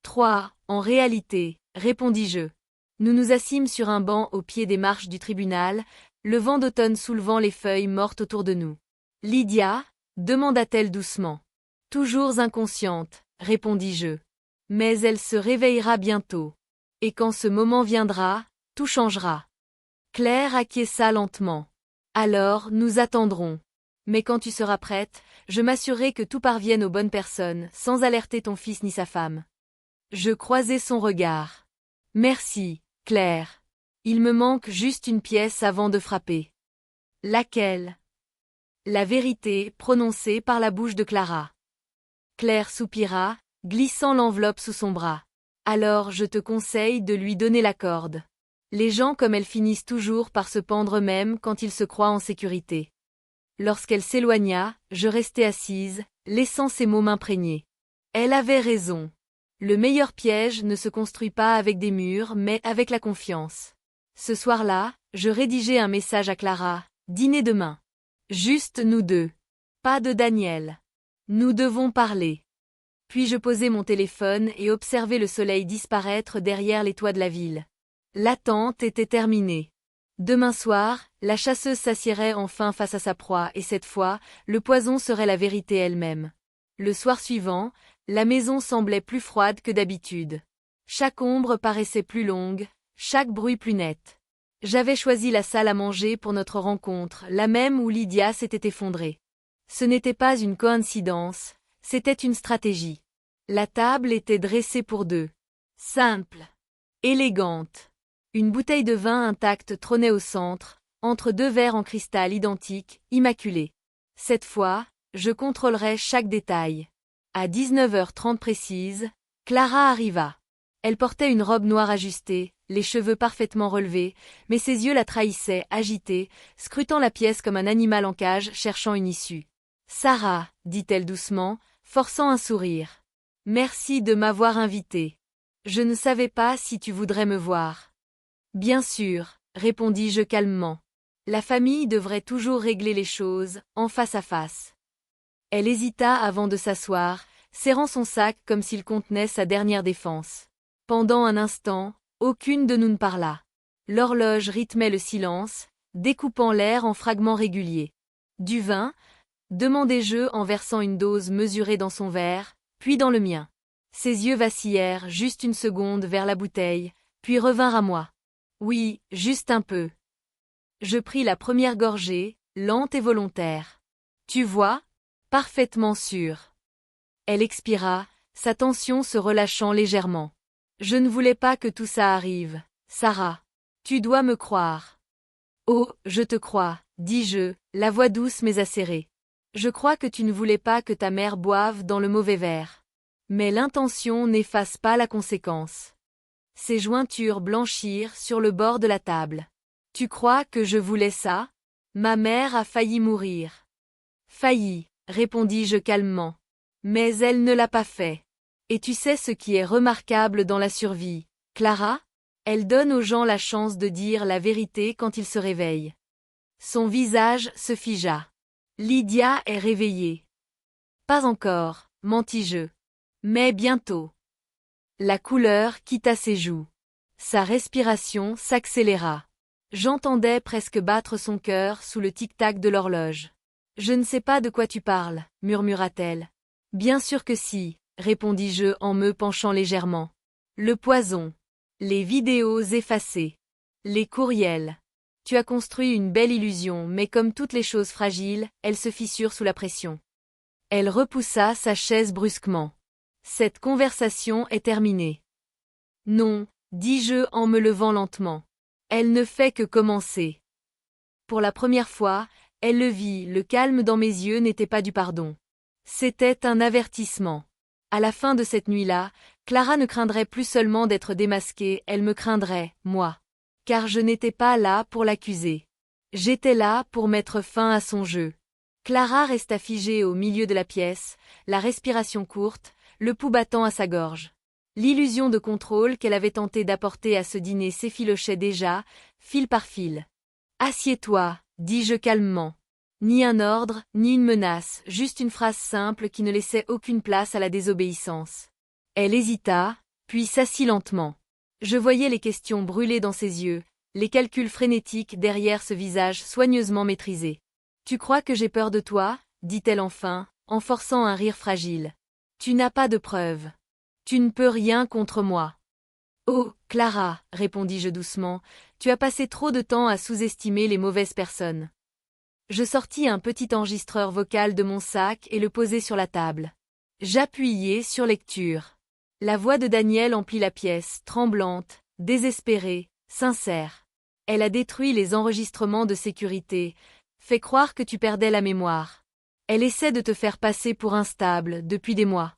3, en réalité, répondis-je. Nous nous assîmes sur un banc au pied des marches du tribunal, le vent d'automne soulevant les feuilles mortes autour de nous. Lydia, demanda-t-elle doucement. Toujours inconsciente, répondis-je. Mais elle se réveillera bientôt. Et quand ce moment viendra, tout changera. Claire acquiesça lentement. Alors, nous attendrons. Mais quand tu seras prête, je m'assurerai que tout parvienne aux bonnes personnes, sans alerter ton fils ni sa femme. Je croisai son regard. Merci, Claire. Il me manque juste une pièce avant de frapper. Laquelle? La vérité, prononcée par la bouche de Clara. Claire soupira, glissant l'enveloppe sous son bras. Alors je te conseille de lui donner la corde. Les gens comme elle finissent toujours par se pendre eux-mêmes quand ils se croient en sécurité. Lorsqu'elle s'éloigna, je restai assise, laissant ses mots m'imprégner. Elle avait raison. Le meilleur piège ne se construit pas avec des murs mais avec la confiance. Ce soir-là, je rédigeai un message à Clara, dîner demain. Juste nous deux. Pas de Daniel. Nous devons parler. Puis je posai mon téléphone et observai le soleil disparaître derrière les toits de la ville. L'attente était terminée. Demain soir, la chasseuse s'assiérait enfin face à sa proie et cette fois, le poison serait la vérité elle-même. Le soir suivant, la maison semblait plus froide que d'habitude. Chaque ombre paraissait plus longue, chaque bruit plus net. J'avais choisi la salle à manger pour notre rencontre, la même où Lydia s'était effondrée. Ce n'était pas une coïncidence, c'était une stratégie. La table était dressée pour 2. Simple. Élégante. Une bouteille de vin intacte trônait au centre, entre 2 verres en cristal identiques, immaculés. Cette fois, je contrôlerai chaque détail. À 19h30 précise, Clara arriva. Elle portait une robe noire ajustée, les cheveux parfaitement relevés, mais ses yeux la trahissaient, agités, scrutant la pièce comme un animal en cage cherchant une issue. « Sarah, dit-elle doucement, forçant un sourire. Merci de m'avoir invitée. Je ne savais pas si tu voudrais me voir. Bien sûr, répondis-je calmement. La famille devrait toujours régler les choses, en face à face. Elle hésita avant de s'asseoir, serrant son sac comme s'il contenait sa dernière défense. Pendant un instant, aucune de nous ne parla. L'horloge rythmait le silence, découpant l'air en fragments réguliers. Du vin? Demandai-je en versant une dose mesurée dans son verre, puis dans le mien. Ses yeux vacillèrent juste une seconde vers la bouteille, puis revinrent à moi. Oui, juste un peu. Je pris la première gorgée, lente et volontaire. Tu vois? Parfaitement sûre. Elle expira, sa tension se relâchant légèrement. Je ne voulais pas que tout ça arrive, Sarah. Tu dois me croire. Oh, je te crois, dis-je, la voix douce mais acérée. Je crois que tu ne voulais pas que ta mère boive dans le mauvais verre. Mais l'intention n'efface pas la conséquence. Ses jointures blanchirent sur le bord de la table. Tu crois que je voulais ça? Ma mère a failli mourir. Failli, répondis-je calmement. Mais elle ne l'a pas fait. Et tu sais ce qui est remarquable dans la survie, Clara? Elle donne aux gens la chance de dire la vérité quand ils se réveillent. Son visage se figea. Lydia est réveillée. Pas encore, mentis-je. Mais bientôt. La couleur quitta ses joues. Sa respiration s'accéléra. J'entendais presque battre son cœur sous le tic-tac de l'horloge. Je ne sais pas de quoi tu parles, murmura-t-elle. Bien sûr que si, répondis-je en me penchant légèrement. Le poison. Les vidéos effacées. Les courriels. Tu as construit une belle illusion, mais comme toutes les choses fragiles, elle se fissure sous la pression. Elle repoussa sa chaise brusquement. Cette conversation est terminée. Non, dis-je en me levant lentement. Elle ne fait que commencer. Pour la première fois, elle le vit, le calme dans mes yeux n'était pas du pardon. C'était un avertissement. À la fin de cette nuit-là, Clara ne craindrait plus seulement d'être démasquée, elle me craindrait, moi. Car je n'étais pas là pour l'accuser. J'étais là pour mettre fin à son jeu. Clara resta figée au milieu de la pièce, la respiration courte, le pouls battant à sa gorge. L'illusion de contrôle qu'elle avait tenté d'apporter à ce dîner s'effilochait déjà, fil par fil. « Assieds-toi » dis-je calmement. Ni un ordre, ni une menace, juste une phrase simple qui ne laissait aucune place à la désobéissance. Elle hésita, puis s'assit lentement. Je voyais les questions brûler dans ses yeux, les calculs frénétiques derrière ce visage soigneusement maîtrisé. « Tu crois que j'ai peur de toi ?» dit-elle enfin, en forçant un rire fragile. « Tu n'as pas de preuves. Tu ne peux rien contre moi. » « Oh, Clara, répondis-je doucement, tu as passé trop de temps à sous-estimer les mauvaises personnes. Je sortis un petit enregistreur vocal de mon sac et le posai sur la table. J'appuyai sur lecture. La voix de Daniel emplit la pièce, tremblante, désespérée, sincère. Elle a détruit les enregistrements de sécurité, fait croire que tu perdais la mémoire. Elle essaie de te faire passer pour instable depuis des mois.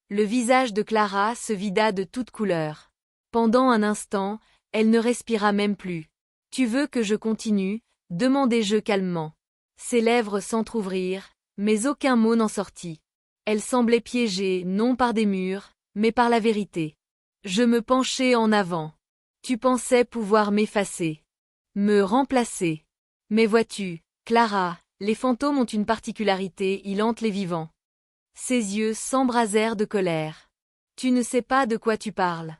Le visage de Clara se vida de toute couleur. Pendant un instant, elle ne respira même plus. « Tu veux que je continue ?» demandai-je calmement. Ses lèvres s'entr'ouvrirent, mais aucun mot n'en sortit. Elle semblait piégée non par des murs, mais par la vérité. Je me penchai en avant. « Tu pensais pouvoir m'effacer. Me remplacer. Mais vois-tu, Clara, les fantômes ont une particularité, ils hantent les vivants. » Ses yeux s'embrasèrent de colère. « Tu ne sais pas de quoi tu parles. »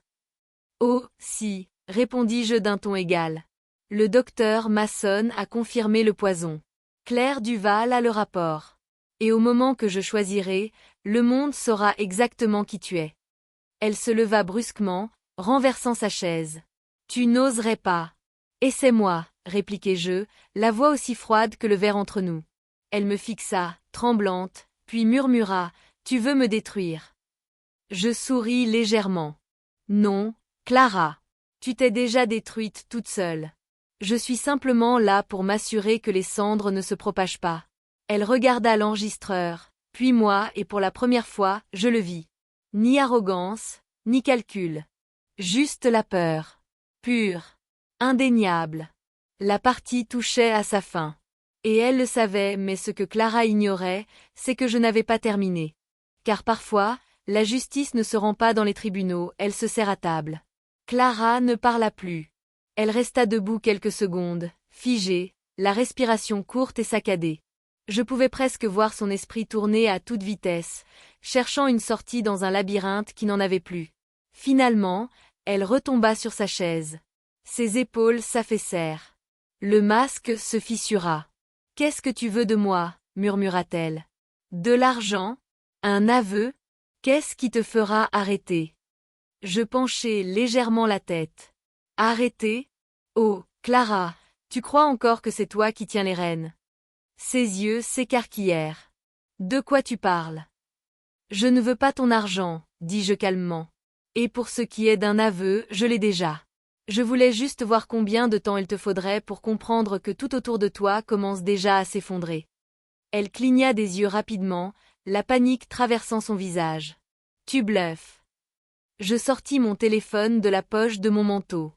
Oh, si, répondis-je d'un ton égal. Le docteur Mason a confirmé le poison. Claire Duval a le rapport. Et au moment que je choisirai, le monde saura exactement qui tu es. Elle se leva brusquement, renversant sa chaise. Tu n'oserais pas. Essaie-moi, répliquai-je, la voix aussi froide que le verre entre nous. Elle me fixa, tremblante, puis murmura, tu veux me détruire. Je souris légèrement. Non, Clara, tu t'es déjà détruite toute seule. Je suis simplement là pour m'assurer que les cendres ne se propagent pas. Elle regarda l'enregistreur, puis moi et pour la première fois, je le vis. Ni arrogance, ni calcul. Juste la peur. Pure. Indéniable. La partie touchait à sa fin. Et elle le savait, mais ce que Clara ignorait, c'est que je n'avais pas terminé. Car parfois, la justice ne se rend pas dans les tribunaux, elle se sert à table. Clara ne parla plus. Elle resta debout quelques secondes, figée, la respiration courte et saccadée. Je pouvais presque voir son esprit tourner à toute vitesse, cherchant une sortie dans un labyrinthe qui n'en avait plus. Finalement, elle retomba sur sa chaise. Ses épaules s'affaissèrent. Le masque se fissura. « Qu'est-ce que tu veux de moi ?» murmura-t-elle. « De l'argent ? Un aveu ? Qu'est-ce qui te fera arrêter ?» Je penchai légèrement la tête. « Arrêter ? Oh, Clara, tu crois encore que c'est toi qui tiens les rênes ?» Ses yeux s'écarquillèrent. « De quoi tu parles ? » « Je ne veux pas ton argent, dis-je calmement. Et pour ce qui est d'un aveu, je l'ai déjà. Je voulais juste voir combien de temps il te faudrait pour comprendre que tout autour de toi commence déjà à s'effondrer. » Elle cligna des yeux rapidement, la panique traversant son visage. « Tu bluffes. » Je sortis mon téléphone de la poche de mon manteau.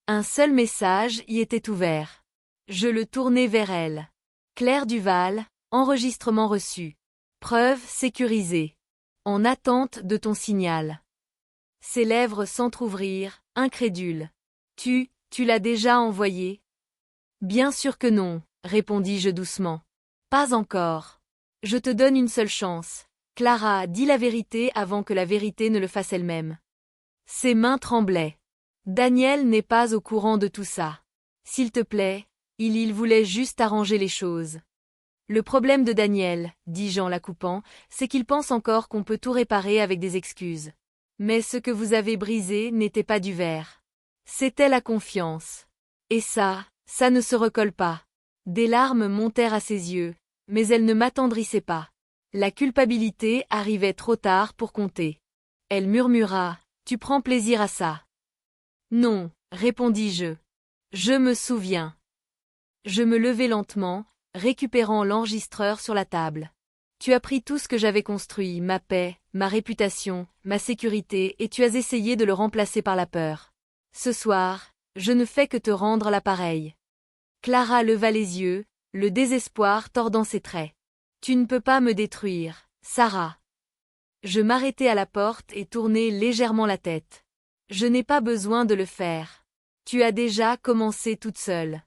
Un seul message y était ouvert. Je le tournai vers elle. Claire Duval, enregistrement reçu. Preuve sécurisée. En attente de ton signal. Ses lèvres s'entr'ouvrirent, incrédules. Tu l'as déjà envoyé ? Bien sûr que non, répondis-je doucement. Pas encore. Je te donne une seule chance. Clara, dis la vérité avant que la vérité ne le fasse elle-même. Ses mains tremblaient. Daniel n'est pas au courant de tout ça. S'il te plaît, il voulait juste arranger les choses. Le problème de Daniel, dit Jean la coupant, c'est qu'il pense encore qu'on peut tout réparer avec des excuses. Mais ce que vous avez brisé n'était pas du verre. C'était la confiance. Et ça ne se recolle pas. Des larmes montèrent à ses yeux, mais elles ne m'attendrissaient pas. La culpabilité arrivait trop tard pour compter. Elle murmura, « Tu prends plaisir à ça ?» Non, répondis-je. Je me souviens. Je me levai lentement, récupérant l'enregistreur sur la table. Tu as pris tout ce que j'avais construit, ma paix, ma réputation, ma sécurité, et tu as essayé de le remplacer par la peur. Ce soir, je ne fais que te rendre l'appareil. Clara leva les yeux, le désespoir tordant ses traits. Tu ne peux pas me détruire, Sarah. Je m'arrêtai à la porte et tournai légèrement la tête. Je n'ai pas besoin de le faire. Tu as déjà commencé toute seule.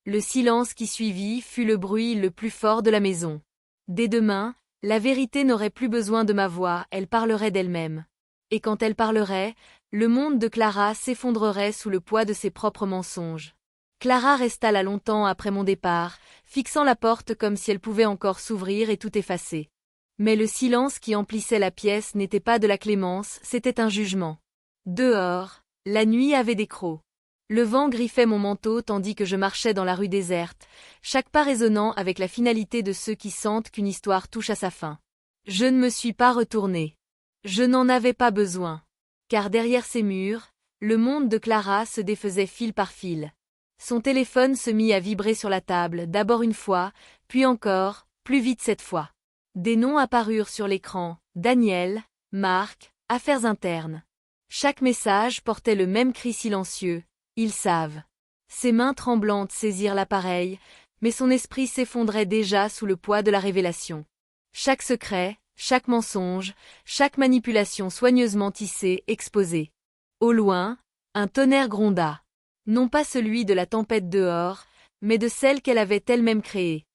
Le silence qui suivit fut le bruit le plus fort de la maison. Dès demain, la vérité n'aurait plus besoin de ma voix, elle parlerait d'elle-même. Et quand elle parlerait, le monde de Clara s'effondrerait sous le poids de ses propres mensonges. Clara resta là longtemps après mon départ, fixant la porte comme si elle pouvait encore s'ouvrir et tout effacer. Mais le silence qui emplissait la pièce n'était pas de la clémence, c'était un jugement. Dehors, la nuit avait des crocs. Le vent griffait mon manteau tandis que je marchais dans la rue déserte, chaque pas résonnant avec la finalité de ceux qui sentent qu'une histoire touche à sa fin. Je ne me suis pas retournée. Je n'en avais pas besoin. Car derrière ces murs, le monde de Clara se défaisait fil par fil. Son téléphone se mit à vibrer sur la table, d'abord une fois, puis encore, plus vite cette fois. Des noms apparurent sur l'écran, Daniel, Marc, affaires internes. Chaque message portait le même cri silencieux. Ils savent. Ses mains tremblantes saisirent l'appareil, mais son esprit s'effondrait déjà sous le poids de la révélation. Chaque secret, chaque mensonge, chaque manipulation soigneusement tissée, exposée. Au loin, un tonnerre gronda. Non pas celui de la tempête dehors, mais de celle qu'elle avait elle-même créée.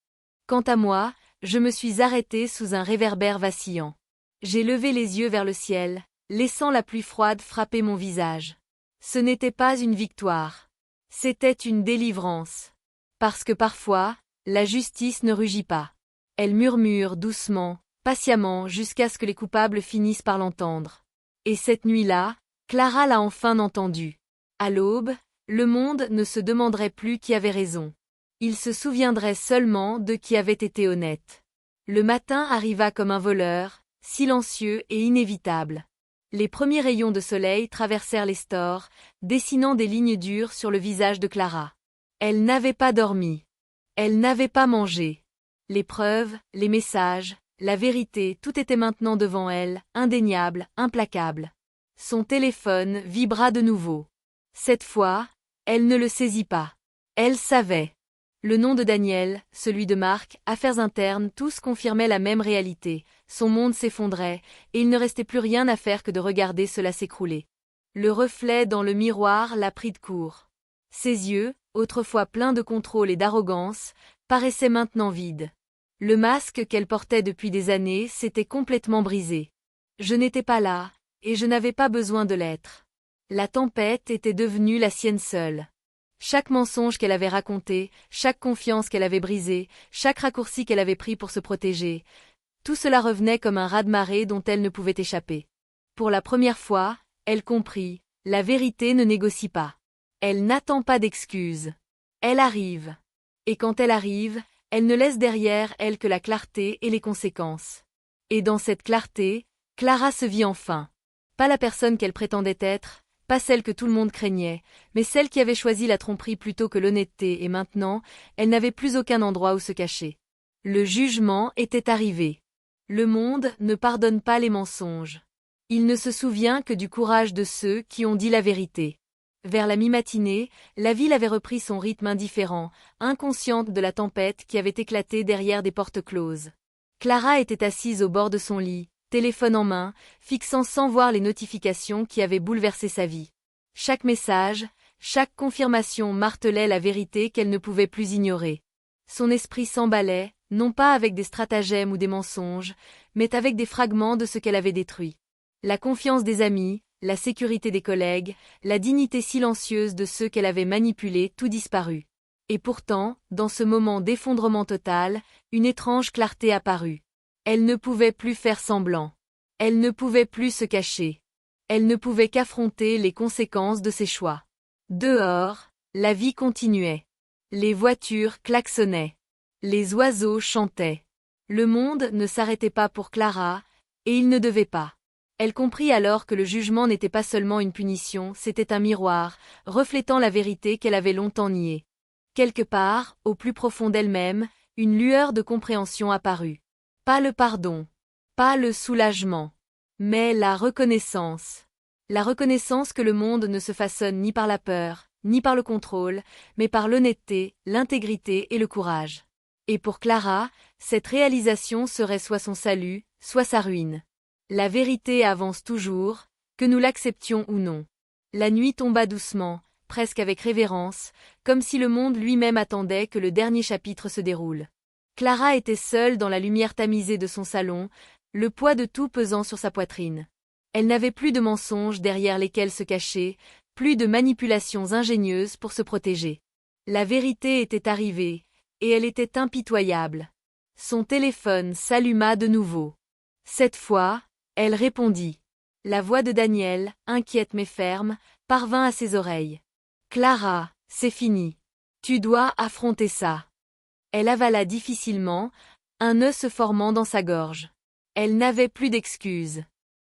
Quant à moi, je me suis arrêtée sous un réverbère vacillant. J'ai levé les yeux vers le ciel, laissant la pluie froide frapper mon visage. Ce n'était pas une victoire. C'était une délivrance. Parce que parfois, la justice ne rugit pas. Elle murmure doucement, patiemment jusqu'à ce que les coupables finissent par l'entendre. Et cette nuit-là, Clara l'a enfin entendu. À l'aube, le monde ne se demanderait plus qui avait raison. Il se souviendrait seulement de qui avait été honnête. Le matin arriva comme un voleur, silencieux et inévitable. Les premiers rayons de soleil traversèrent les stores, dessinant des lignes dures sur le visage de Clara. Elle n'avait pas dormi. Elle n'avait pas mangé. Les preuves, les messages, la vérité, tout était maintenant devant elle, indéniable, implacable. Son téléphone vibra de nouveau. Cette fois, elle ne le saisit pas. Elle savait. Le nom de Daniel, celui de Marc, affaires internes, tous confirmaient la même réalité. Son monde s'effondrait, et il ne restait plus rien à faire que de regarder cela s'écrouler. Le reflet dans le miroir la prit de court. Ses yeux, autrefois pleins de contrôle et d'arrogance, paraissaient maintenant vides. Le masque qu'elle portait depuis des années s'était complètement brisé. Je n'étais pas là, et je n'avais pas besoin de l'être. La tempête était devenue la sienne seule. Chaque mensonge qu'elle avait raconté, chaque confiance qu'elle avait brisée, chaque raccourci qu'elle avait pris pour se protéger, tout cela revenait comme un raz-de-marée dont elle ne pouvait échapper. Pour la première fois, elle comprit, la vérité ne négocie pas. Elle n'attend pas d'excuses. Elle arrive. Et quand elle arrive, elle ne laisse derrière elle que la clarté et les conséquences. Et dans cette clarté, Clara se vit enfin. Pas la personne qu'elle prétendait être, pas celle que tout le monde craignait, mais celle qui avait choisi la tromperie plutôt que l'honnêteté et maintenant, elle n'avait plus aucun endroit où se cacher. Le jugement était arrivé. Le monde ne pardonne pas les mensonges. Il ne se souvient que du courage de ceux qui ont dit la vérité. Vers la mi-matinée, la ville avait repris son rythme indifférent, inconsciente de la tempête qui avait éclaté derrière des portes closes. Clara était assise au bord de son lit, téléphone en main, fixant sans voir les notifications qui avaient bouleversé sa vie. Chaque message, chaque confirmation martelait la vérité qu'elle ne pouvait plus ignorer. Son esprit s'emballait, non pas avec des stratagèmes ou des mensonges, mais avec des fragments de ce qu'elle avait détruit. La confiance des amis, la sécurité des collègues, la dignité silencieuse de ceux qu'elle avait manipulés, tout disparut. Et pourtant, dans ce moment d'effondrement total, une étrange clarté apparut. Elle ne pouvait plus faire semblant. Elle ne pouvait plus se cacher. Elle ne pouvait qu'affronter les conséquences de ses choix. Dehors, la vie continuait. Les voitures klaxonnaient. Les oiseaux chantaient. Le monde ne s'arrêtait pas pour Clara, et il ne devait pas. Elle comprit alors que le jugement n'était pas seulement une punition, c'était un miroir, reflétant la vérité qu'elle avait longtemps niée. Quelque part, au plus profond d'elle-même, une lueur de compréhension apparut. Pas le pardon, pas le soulagement, mais la reconnaissance. La reconnaissance que le monde ne se façonne ni par la peur, ni par le contrôle, mais par l'honnêteté, l'intégrité et le courage. Et pour Clara, cette réalisation serait soit son salut, soit sa ruine. La vérité avance toujours, que nous l'acceptions ou non. La nuit tomba doucement, presque avec révérence, comme si le monde lui-même attendait que le dernier chapitre se déroule. Clara était seule dans la lumière tamisée de son salon, le poids de tout pesant sur sa poitrine. Elle n'avait plus de mensonges derrière lesquels se cacher, plus de manipulations ingénieuses pour se protéger. La vérité était arrivée, et elle était impitoyable. Son téléphone s'alluma de nouveau. Cette fois, elle répondit. La voix de Daniel, inquiète mais ferme, parvint à ses oreilles. « Clara, c'est fini. Tu dois affronter ça. » Elle avala difficilement, un nœud se formant dans sa gorge. Elle n'avait plus d'excuses.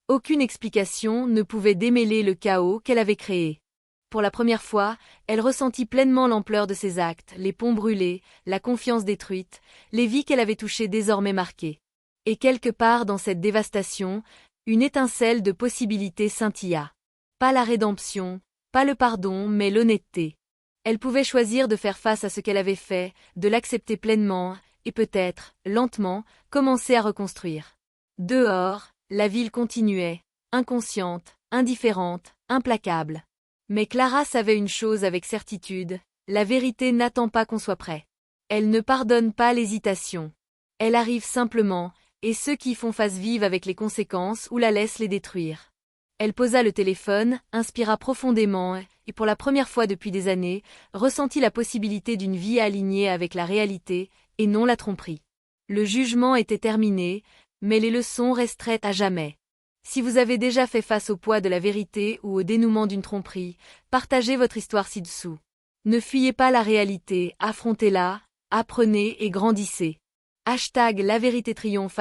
Aucune explication ne pouvait démêler le chaos qu'elle avait créé. Pour la première fois, elle ressentit pleinement l'ampleur de ses actes, les ponts brûlés, la confiance détruite, les vies qu'elle avait touchées désormais marquées. Et quelque part dans cette dévastation, une étincelle de possibilité scintilla. Pas la rédemption, pas le pardon, mais l'honnêteté. Elle pouvait choisir de faire face à ce qu'elle avait fait, de l'accepter pleinement, et peut-être, lentement, commencer à reconstruire. Dehors, la ville continuait, inconsciente, indifférente, implacable. Mais Clara savait une chose avec certitude, la vérité n'attend pas qu'on soit prêt. Elle ne pardonne pas l'hésitation. Elle arrive simplement, et ceux qui font face vivent avec les conséquences ou la laissent les détruire. Elle posa le téléphone, inspira profondément, et pour la première fois depuis des années, ressentit la possibilité d'une vie alignée avec la réalité, et non la tromperie. Le jugement était terminé, mais les leçons resteraient à jamais. Si vous avez déjà fait face au poids de la vérité ou au dénouement d'une tromperie, partagez votre histoire ci-dessous. Ne fuyez pas la réalité, affrontez-la, apprenez et grandissez. #La vérité triomphe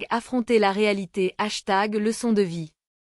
#affrontez la réalité #leçon de vie.